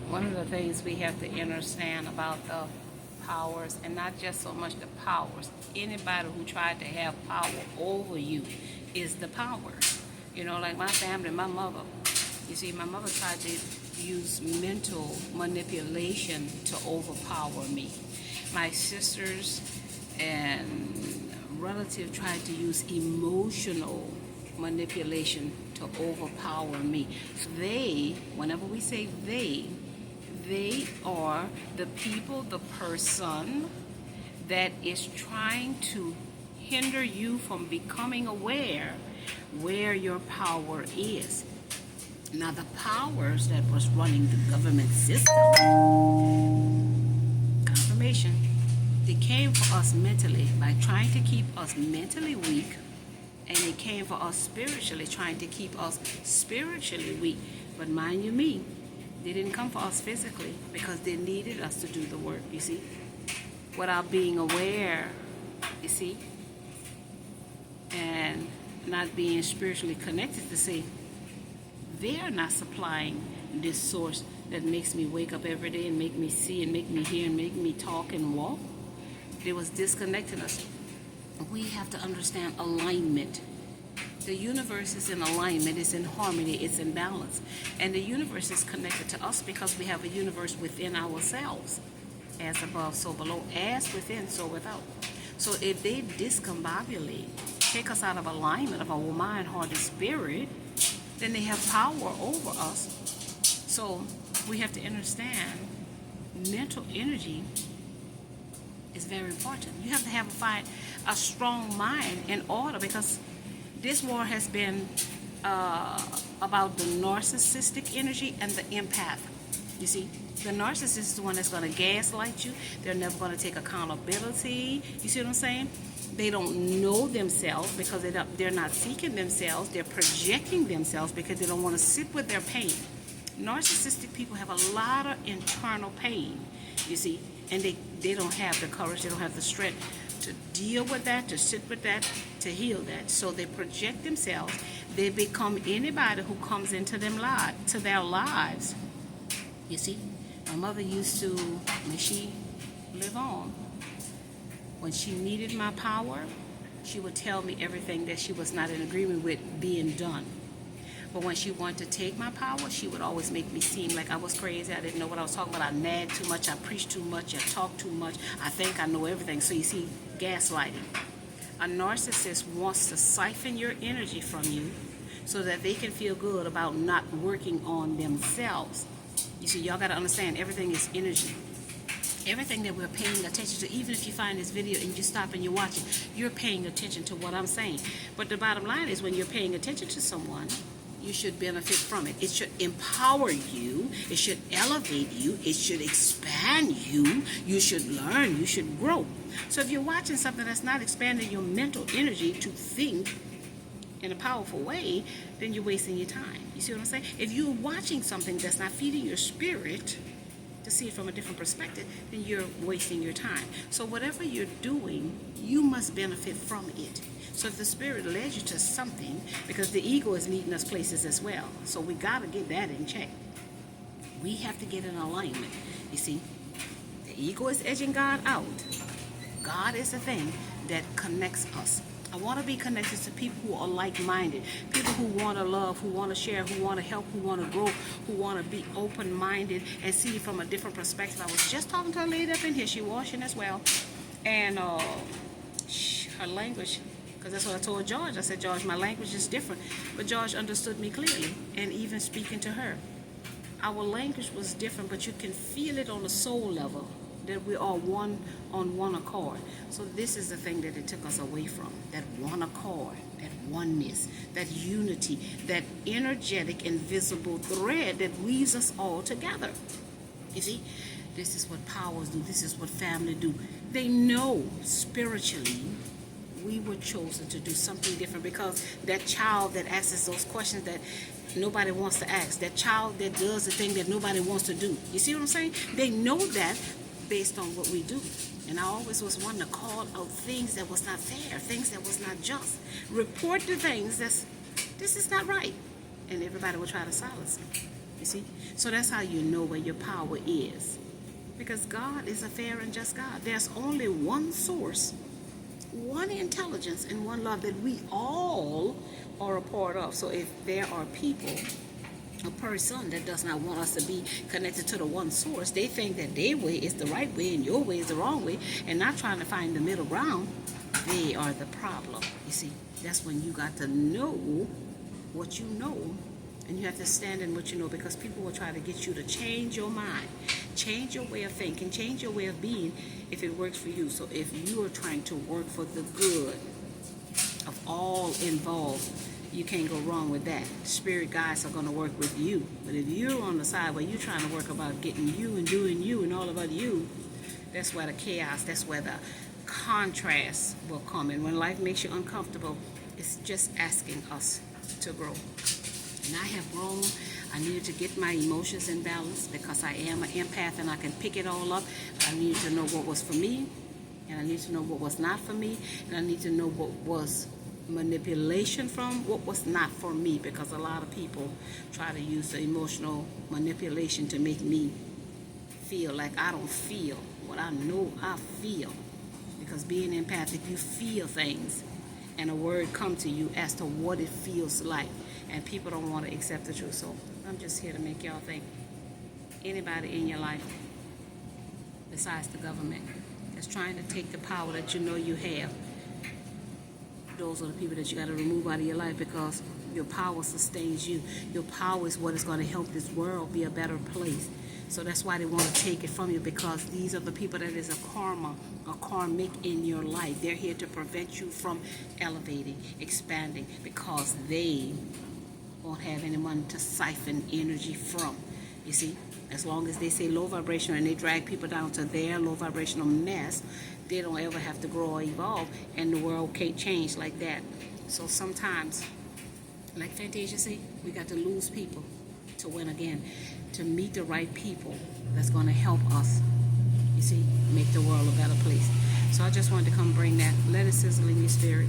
One of the things we have to understand about the powers, and not just so much the powers, anybody who tried to have power over you is the power. Like my family, my mother. You see, my mother tried to use mental manipulation to overpower me. My sisters and relatives tried to use emotional manipulation to overpower me. So whenever we say they are the people, the person that is trying to hinder you from becoming aware where your power is. Now, the powers that was running the government system, confirmation, they came for us mentally by trying to keep us mentally weak, and it came for us spiritually, trying to keep us spiritually weak. But mind you me, they didn't come for us physically because they needed us to do the work, you see, without being aware, you see, and not being spiritually connected to see they are not supplying this source that makes me wake up every day and make me see and make me hear and make me talk and walk. They was disconnecting us. We have to understand alignment. The universe is in alignment, it's in harmony, it's in balance. And the universe is connected to us because we have a universe within ourselves. As above, so below. As within, so without. So if they discombobulate, take us out of alignment of our mind, heart, and spirit, then they have power over us. So we have to understand mental energy is very important. You have to have a strong mind in order, because this war has been about the narcissistic energy and the empath. You see, the narcissist is the one that's going to gaslight you. They're never going to take accountability. You see what I'm saying? They don't know themselves because they're not seeking themselves. They're projecting themselves because they don't want to sit with their pain. Narcissistic people have a lot of internal pain, you see, and they don't have the courage, they don't have the strength to deal with that, to sit with that, to heal that. So they project themselves. They become anybody who comes into their lives. You see, my mother used to, when she lived on, when she needed my power, she would tell me everything that she was not in agreement with being done. But when she wanted to take my power, she would always make me seem like I was crazy. I didn't know what I was talking about. I nagged too much. I preached too much. I talked too much. I think I know everything. So you see, gaslighting. A narcissist wants to siphon your energy from you so that they can feel good about not working on themselves. You see, y'all got to understand, everything is energy. Everything that we're paying attention to, even if you find this video and you stop and you watch it, you're paying attention to what I'm saying. But the bottom line is, when you're paying attention to someone, you should benefit from it. It should empower you. It should elevate you. It should expand you. You should learn. You should grow. So if you're watching something that's not expanding your mental energy to think in a powerful way, then you're wasting your time. You see what I'm saying? If you're watching something that's not feeding your spirit to see it from a different perspective, then you're wasting your time. So whatever you're doing, you must benefit from it. So if the spirit led you to something, because the ego is leading us places as well, so we got to get that in check. We have to get in alignment. You see, the ego is edging God out. God is the thing that connects us. I want to be connected to people who are like-minded, people who want to love, who want to share, who want to help, who want to grow, who want to be open-minded and see from a different perspective. I was just talking to a lady up in here. She washing as well, and her language, because that's what I told George. I said, George, my language is different, but George understood me clearly, and even speaking to her, our language was different, but you can feel it on a soul level, that we are one on one accord. So this is the thing that it took us away from, that one accord, that oneness, that unity, that energetic invisible thread that weaves us all together. You see, this is what powers do. This is what family do. They know spiritually we were chosen to do something different, because that child that asks those questions that nobody wants to ask, that child that does the thing that nobody wants to do. You see what I'm saying? They know that based on what we do. And I always was one to call out things that was not fair, things that was not just. Report the things this is not right. And everybody will try to silence me. You see? So that's how you know where your power is. Because God is a fair and just God. There's only one source, one intelligence, and one love that we all are a part of. So if there are people, a person that does not want us to be connected to the one source, they think that their way is the right way and your way is the wrong way, and not trying to find the middle ground, they are the problem. You see, that's when you got to know what you know, and you have to stand in what you know, because people will try to get you to change your mind, change your way of thinking, change your way of being if it works for you. So if you are trying to work for the good of all involved, you can't go wrong with that. Spirit guides are going to work with you. But if you're on the side where you're trying to work about getting you and doing you and all about you, that's where the chaos, that's where the contrast will come. And when life makes you uncomfortable, it's just asking us to grow. And I have grown. I needed to get my emotions in balance because I am an empath and I can pick it all up. I needed to know what was for me, and I need to know what was not for me, and I need to know what was manipulation from what was not for me, because a lot of people try to use the emotional manipulation to make me feel like I don't feel what I know I feel. Because being empathic, you feel things and a word come to you as to what it feels like, and people don't want to accept the truth. So I'm just here to make y'all think. Anybody in your life besides the government that's trying to take the power that you know you have, those are the people that you got to remove out of your life, because your power sustains you. Your power is what is going to help this world be a better place. So that's why they want to take it from you, because these are the people that is a karmic in your life. They're here to prevent you from elevating, expanding, because they won't have anyone to siphon energy from. You see, as long as they say low vibrational and they drag people down to their low vibrational mess, they don't ever have to grow or evolve, and the world can't change like that. So sometimes, like Fantasia said, we got to lose people to win again, to meet the right people that's going to help us, you see, make the world a better place. So I just wanted to come bring that. Let it sizzle in your spirit.